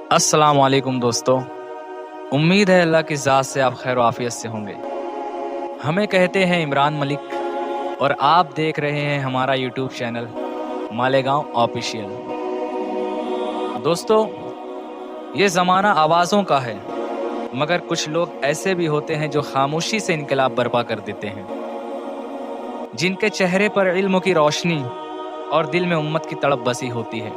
अस्सलाम वालेकुम दोस्तों। उम्मीद है अल्लाह की ज़ात से आप खैर आफियत से होंगे। हमें कहते हैं इमरान मलिक और आप देख रहे हैं हमारा यूट्यूब चैनल मालेगांव ऑफिशियल। दोस्तों, ये ज़माना आवाज़ों का है, मगर कुछ लोग ऐसे भी होते हैं जो खामोशी से इनकलाब बर्पा कर देते हैं, जिनके चेहरे पर इल्म की रोशनी और दिल में उम्मत की तड़प बसी होती है।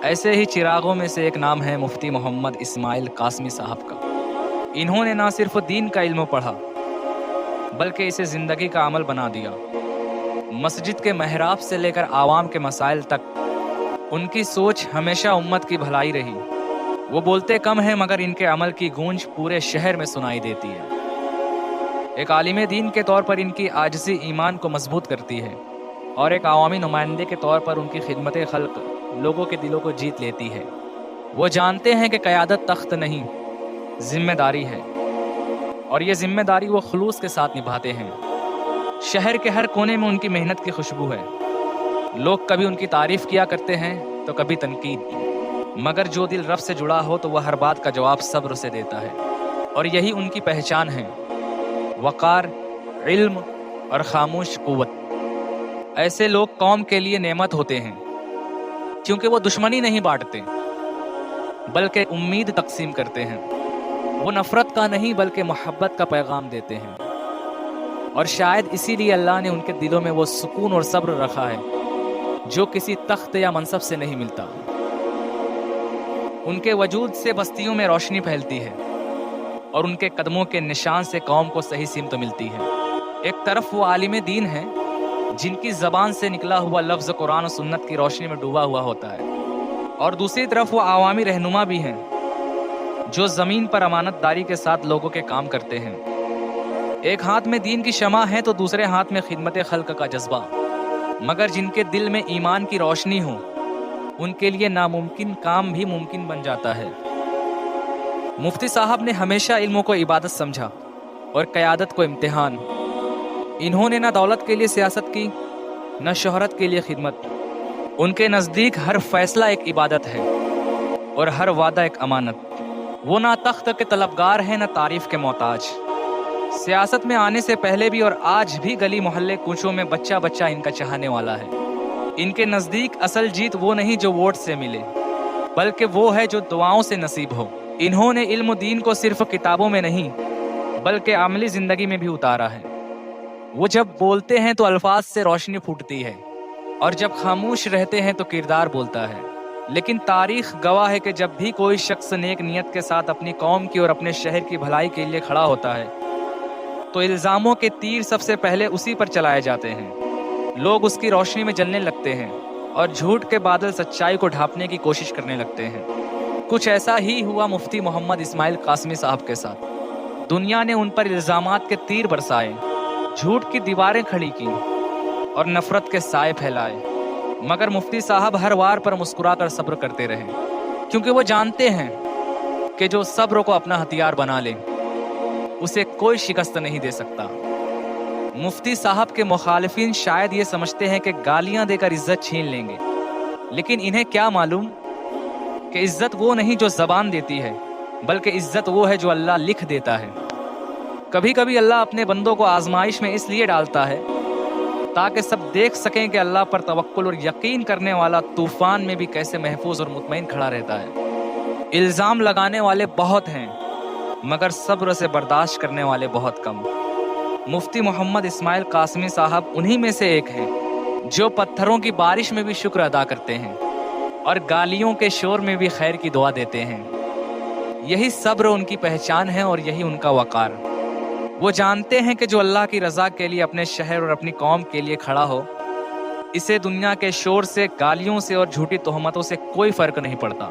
ऐसे ही चिरागों में से एक नाम है मुफ्ती मोहम्मद इस्माइल कासमी साहब का। इन्होंने ना सिर्फ दीन का इल्म पढ़ा, बल्कि इसे ज़िंदगी का अमल बना दिया। मस्जिद के महराब से लेकर आवाम के मसाइल तक उनकी सोच हमेशा उम्मत की भलाई रही। वो बोलते कम हैं, मगर इनके अमल की गूंज पूरे शहर में सुनाई देती है। एक आलिम दीन के तौर पर इनकी आजिज़ी ईमान को मजबूत करती है, और एक आवामी नुमाइंदे के तौर पर उनकी खिदमत खल्क लोगों के दिलों को जीत लेती है। वो जानते हैं कि क़यादत तख्त नहीं, जिम्मेदारी है, और ये जिम्मेदारी वो खुलूस के साथ निभाते हैं। शहर के हर कोने में उनकी मेहनत की खुशबू है। लोग कभी उनकी तारीफ किया करते हैं तो कभी तनकीद, मगर जो दिल रब से जुड़ा हो तो वह हर बात का जवाब सब्र से देता है, और यही उनकी पहचान है। वक़ार, इल्म और खामोश क़ुव्वत। ऐसे लोग कौम के लिए नेमत होते हैं, क्योंकि वो दुश्मनी नहीं बांटते, बल्कि उम्मीद तकसीम करते हैं। वो नफ़रत का नहीं बल्कि मोहब्बत का पैगाम देते हैं, और शायद इसीलिए अल्लाह ने उनके दिलों में वो सुकून और सब्र रखा है जो किसी तख्त या मनसब से नहीं मिलता। उनके वजूद से बस्तियों में रोशनी फैलती है, और उनके कदमों के निशान से कौम को सही सिमत मिलती है। एक तरफ वो आलिम दीन है जिनकी ज़बान से निकला हुआ लफ्ज़ कुरान और सुन्नत की रोशनी में डूबा हुआ होता है, और दूसरी तरफ वो आवामी रहनुमा भी हैं जो ज़मीन पर अमानतदारी के साथ लोगों के काम करते हैं। एक हाथ में दीन की शमा है तो दूसरे हाथ में खिदमत खल्क का जज्बा। मगर जिनके दिल में ईमान की रोशनी हो, उनके लिए नामुमकिन काम भी मुमकिन बन जाता है। मुफ्ती साहब ने हमेशा इल्म को इबादत समझा और क़यादत को इम्तिहान। इन्होंने न दौलत के लिए सियासत की, न शोहरत के लिए खिदमत। उनके नज़दीक हर फैसला एक इबादत है और हर वादा एक अमानत। वो ना तख्त के तलबगार हैं, न तारीफ के मोहताज। सियासत में आने से पहले भी और आज भी गली मोहल्ले कूचों में बच्चा बच्चा इनका चाहने वाला है। इनके नज़दीक असल जीत वो नहीं जो वोट से मिले, बल्कि वो है जो दुआओं से नसीब हो। इन्होंने इल्म दीन को सिर्फ किताबों में नहीं बल्कि अमली ज़िंदगी में भी उतारा है। वो जब बोलते हैं तो अल्फाज से रोशनी फूटती है, और जब खामोश रहते हैं तो किरदार बोलता है। लेकिन तारीख गवाह है कि जब भी कोई शख्स नेक नियत के साथ अपनी कौम की और अपने शहर की भलाई के लिए खड़ा होता है, तो इल्ज़ामों के तीर सबसे पहले उसी पर चलाए जाते हैं। लोग उसकी रोशनी में जलने लगते हैं, और झूठ के बादल सच्चाई को ढांपने की कोशिश करने लगते हैं। कुछ ऐसा ही हुआ मुफ्ती मोहम्मद इस्माइल कासमी साहब के साथ। दुनिया ने उन पर इल्ज़ामात के तीर बरसाए, झूठ की दीवारें खड़ी की और नफरत के साए फैलाए, मगर मुफ्ती साहब हर वार पर मुस्कुराकर सब्र करते रहे, क्योंकि वो जानते हैं कि जो सब्र को अपना हथियार बना ले, उसे कोई शिकस्त नहीं दे सकता। मुफ्ती साहब के मुखालिफिन शायद ये समझते हैं कि गालियां देकर इज्जत छीन लेंगे, लेकिन इन्हें क्या मालूम कि इज्जत वो नहीं जो ज़बान देती है, बल्कि इज्जत वो है जो अल्लाह लिख देता है। कभी कभी अल्लाह अपने बंदों को आजमाइश में इसलिए डालता है ताकि सब देख सकें कि अल्लाह पर तवक्कुल और यकीन करने वाला तूफान में भी कैसे महफूज और मुतमईन खड़ा रहता है। इल्ज़ाम लगाने वाले बहुत हैं, मगर सब्र से बर्दाश्त करने वाले बहुत कम। मुफ्ती मोहम्मद इस्माइल कासमी साहब उन्हीं में से एक हैं जो पत्थरों की बारिश में भी शुक्र अदा करते हैं और गालियों के शोर में भी खैर की दुआ देते हैं। यही सब्र उनकी पहचान है और यही उनका वक़ार। वो जानते हैं कि जो अल्लाह की रज़ा के लिए अपने शहर और अपनी कौम के लिए खड़ा हो, इसे दुनिया के शोर से, गालियों से और झूठी तोहमतों से कोई फ़र्क नहीं पड़ता,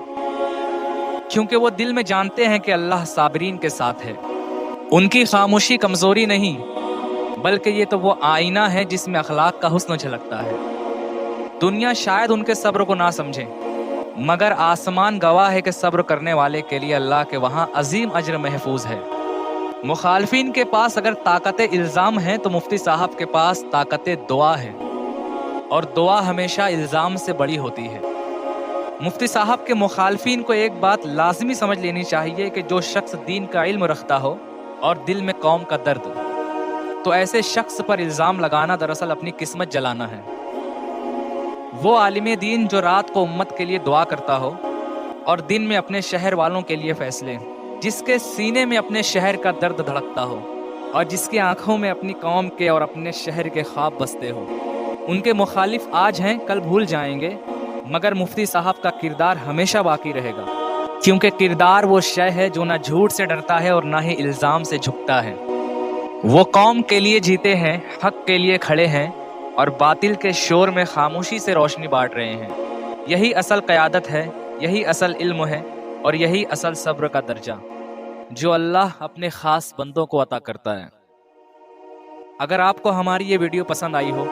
क्योंकि वो दिल में जानते हैं कि अल्लाह साबिरीन के साथ है। उनकी खामोशी कमज़ोरी नहीं, बल्कि ये तो वो आईना है जिसमें अखलाक का हुस्न झलकता है। दुनिया शायद उनके सब्र को ना समझे, मगर आसमान गवाह है कि सब्र करने वाले के लिए अल्लाह के वहाँ अजीम अजर महफूज है। मुखालफिन के पास अगर ताकत इल्ज़ाम है तो मुफ्ती साहब के पास ताकत दुआ है, और दुआ हमेशा इल्ज़ाम से बड़ी होती है। مفتی صاحب کے مخالفین کو ایک بات لازمی سمجھ لینی چاہیے کہ جو شخص دین کا علم رکھتا ہو اور دل میں قوم کا درد، تو ایسے شخص پر الزام لگانا دراصل اپنی قسمت جلانا ہے۔ وہ عالم دین جو رات کو امت کے لیے دعا کرتا ہو اور دن میں اپنے شہر والوں کے لیے فیصلے، جس کے سینے میں اپنے شہر کا درد دھڑکتا ہو اور جس کی آنکھوں میں اپنی قوم کے اور اپنے شہر کے خواب بستے ہو، ان کے مخالف آج ہیں کل بھول جائیں گے، مگر مفتی صاحب کا کردار ہمیشہ باقی رہے گا، کیونکہ کردار وہ شے ہے جو نہ جھوٹ سے ڈرتا ہے اور نہ ہی الزام سے جھکتا ہے۔ وہ قوم کے لیے جیتے ہیں، حق کے لیے کھڑے ہیں اور باطل کے شور میں خاموشی سے روشنی بانٹ رہے ہیں۔ یہی اصل قیادت ہے، یہی اصل علم ہے اور یہی اصل صبر کا درجہ جو اللہ اپنے خاص بندوں کو عطا کرتا ہے۔ اگر آپ کو ہماری یہ ویڈیو پسند آئی ہو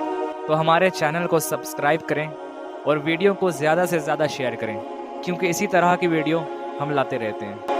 تو ہمارے چینل کو سبسکرائب کریں اور ویڈیو کو زیادہ سے زیادہ شیئر کریں، کیونکہ اسی طرح کی ویڈیو ہم لاتے رہتے ہیں۔